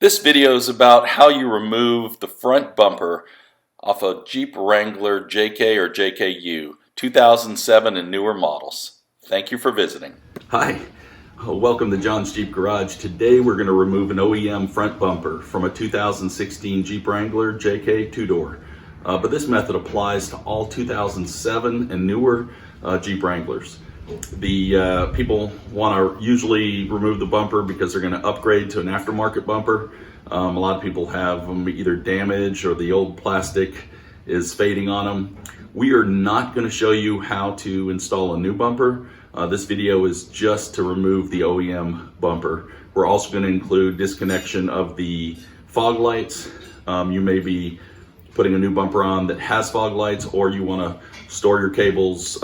This video is about how you remove the front bumper off a Jeep Wrangler JK or JKU 2007 and newer models. Thank you for visiting. Hi, welcome to John's Jeep Garage. Today we're going to remove an OEM front bumper from a 2016 Jeep Wrangler JK two-door. But this method applies to all 2007 and newer Jeep Wranglers. The people want to usually remove the bumper because they're going to upgrade to an aftermarket bumper. A lot of people have them either damaged or the old plastic is fading on them. We are not going to show you how to install a new bumper. This video is just to remove the OEM bumper. We're also going to include disconnection of the fog lights. You may be putting a new bumper on that has fog lights, or you want to store your cables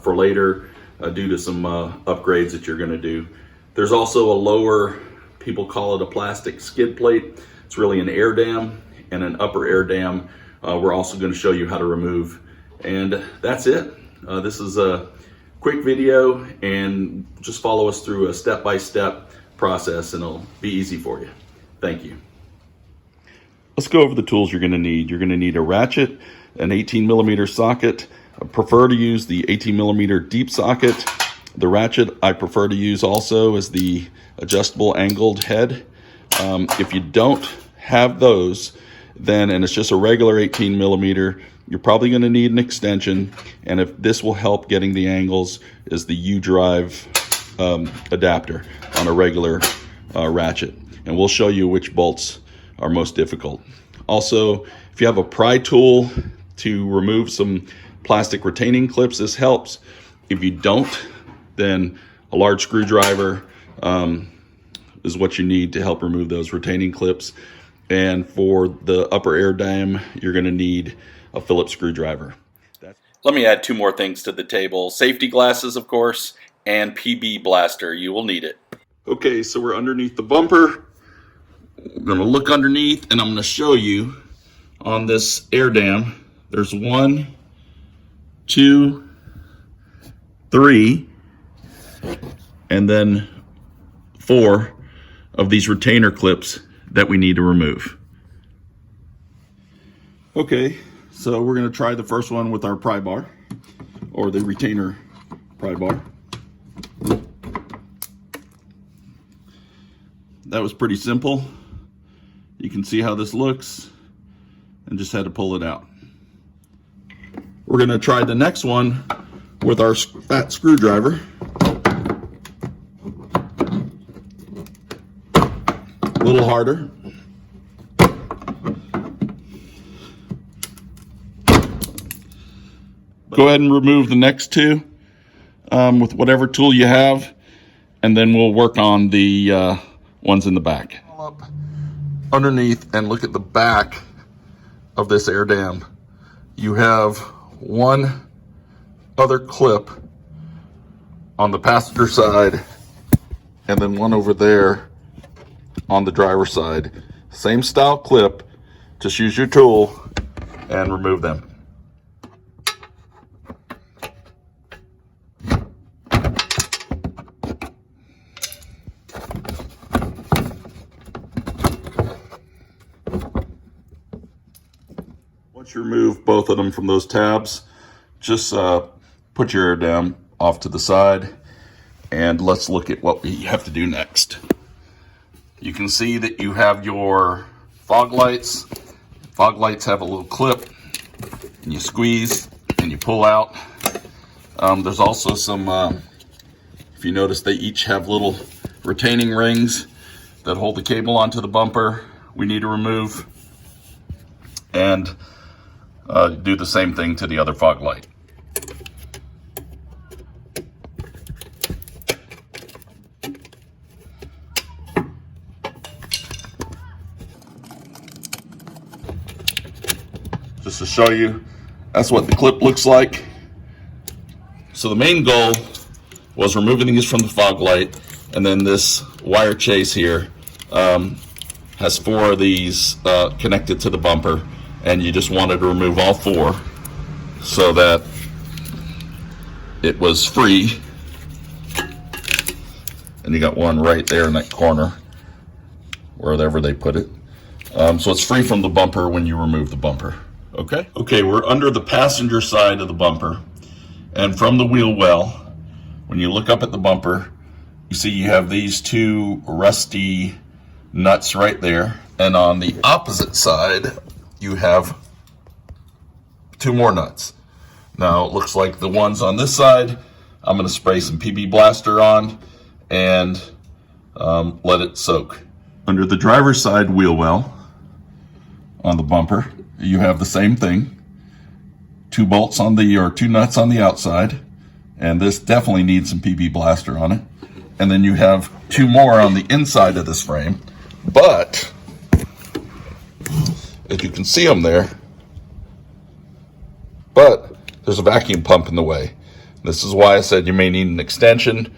for later due to some upgrades that you're going to do. There's also a lower, people call it a plastic skid plate. It's really an air dam and an upper air dam. We're also going to show you how to remove. And that's it. This is a quick video, and just follow us through a step-by-step process and it'll be easy for you. Thank you. Let's go over the tools you're going to need. You're going to need a ratchet, an 18mm socket. I prefer to use the 18mm deep socket. The ratchet I prefer to use also is the adjustable angled head. If you don't have those, then, and it's just a regular 18mm, you're probably going to need an extension. And if this will help getting the angles, is the U-drive adapter on a regular ratchet. And we'll show you which bolts are most difficult. Also, if you have a pry tool to remove some plastic retaining clips, this helps. If you don't, then a large screwdriver is what you need to help remove those retaining clips. And for the upper air dam, you're going to need a Phillips screwdriver. Let me add two more things to the table. Safety glasses, of course, and PB blaster. You will need it. Okay, so we're underneath the bumper. I'm going to look underneath, and I'm going to show you on this air dam. There's 1, 2, 3, and then 4 of these retainer clips that we need to remove. Okay, so we're going to try the first one with our pry bar, or the retainer pry bar. That was pretty simple. You can see how this looks, and just had to pull it out. We're going to try the next one with our fat screwdriver. A little harder. Go ahead and remove the next two with whatever tool you have, and then we'll work on the ones in the back. Up underneath and look at the back of this air dam. You have one other clip on the passenger side, and then one over there on the driver's side. Same style clip, just use your tool and remove them. Once you remove both of them from those tabs, just put your air dam off to the side, and let's look at what we have to do next. You can see that you have your fog lights. Fog lights have a little clip, and you squeeze and you pull out. There's also some, if you notice, they each have little retaining rings that hold the cable onto the bumper. We need to remove, and do the same thing to the other fog light. Just to show you, that's what the clip looks like. So the main goal was removing these from the fog light, and then this wire chase here has 4 of these connected to the bumper, and you just wanted to remove all 4 so that it was free. And you got one right there in that corner. wherever they put it. So it's free from the bumper when you remove the bumper. Okay? Okay, we're under the passenger side of the bumper. And from the wheel well, when you look up at the bumper, you see you have these two rusty nuts right there. And on the opposite side, you have two more nuts. Now, it looks like the ones on this side, I'm going to spray some PB Blaster on and let it soak. Under the driver's side wheel well, on the bumper, you have the same thing. Two nuts on the outside, and this definitely needs some PB Blaster on it. And then you have two more on the inside of this frame, but if you can see them there, but there's a vacuum pump in the way. This is why I said you may need an extension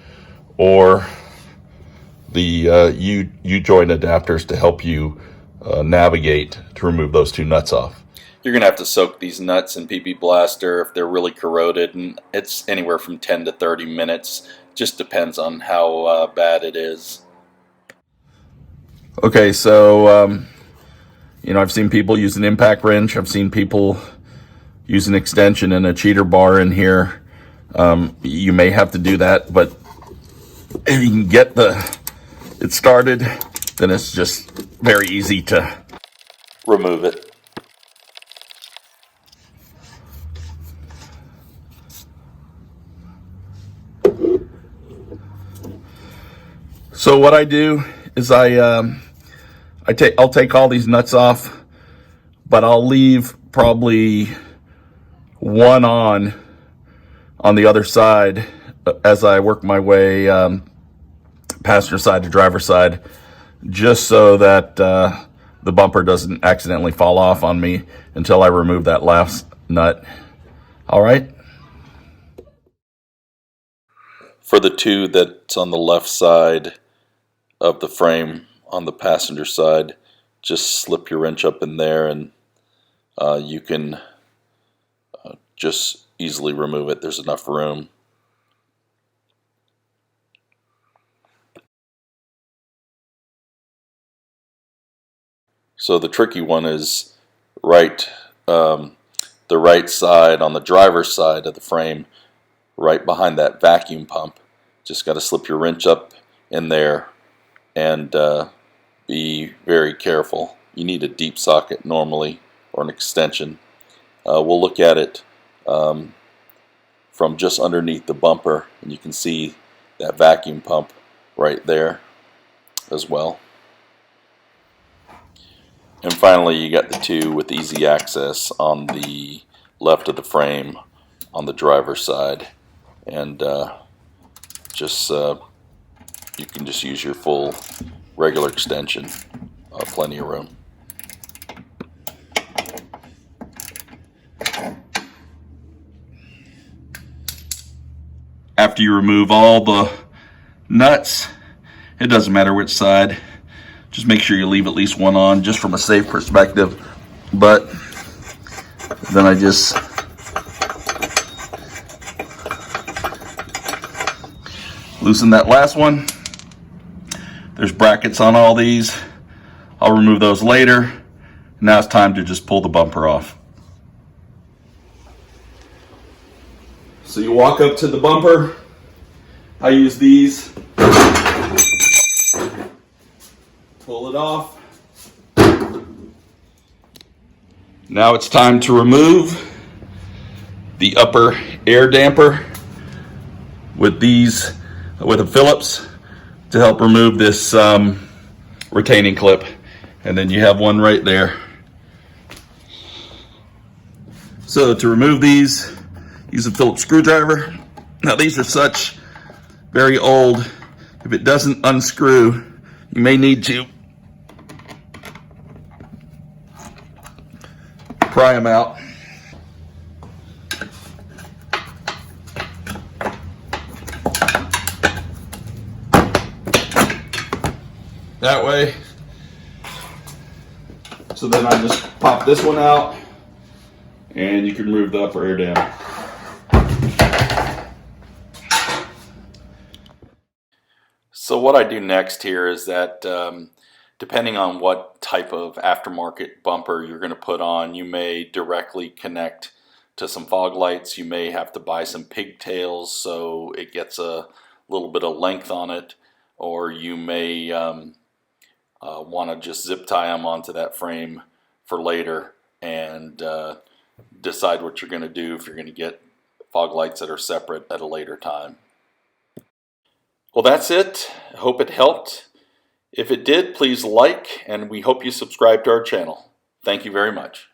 or the U-joint adapters to help you navigate to remove those two nuts off. You're going to have to soak these nuts in PB Blaster if they're really corroded, and it's anywhere from 10 to 30 minutes. Just depends on how bad it is. Okay, so I've seen people use an impact wrench. I've seen people use an extension and a cheater bar in here. You may have to do that, but if you can get it started, then it's just very easy to remove it. So what I do is I'll take all these nuts off, but I'll leave probably one on the other side as I work my way passenger side to driver side, just so that the bumper doesn't accidentally fall off on me until I remove that last nut. All right. For the two that's on the left side of the frame on the passenger side, just slip your wrench up in there and you can just easily remove it. There's enough room. So the tricky one is the right side on the driver's side of the frame, right behind that vacuum pump. Just got to slip your wrench up in there and be very careful. You need a deep socket normally or an extension. We'll look at it from just underneath the bumper, and you can see that vacuum pump right there as well. And finally, you got the two with easy access on the left of the frame on the driver's side, and you can just use your full regular extension. Plenty of room. After you remove all the nuts, it doesn't matter which side, just make sure you leave at least one on, just from a safe perspective. But then I just loosen that last one. There's brackets on all these. I'll remove those later. Now it's time to just pull the bumper off. So you walk up to the bumper. I use these. Pull it off. Now it's time to remove the upper air damper with a Phillips to help remove this retaining clip. And then you have one right there. So to remove these, use a Phillips screwdriver. Now these are such very old. If it doesn't unscrew, you may need to pry them out. That way. So then I just pop this one out and you can remove the upper air dam. So what I do next here is that Depending on what type of aftermarket bumper you're going to put on, you may directly connect to some fog lights. You may have to buy some pigtails so it gets a little bit of length on it, or you may want to just zip tie them onto that frame for later and decide what you're going to do if you're going to get fog lights that are separate at a later time. Well, that's it. I hope it helped. If it did, please like, and we hope you subscribe to our channel. Thank you very much.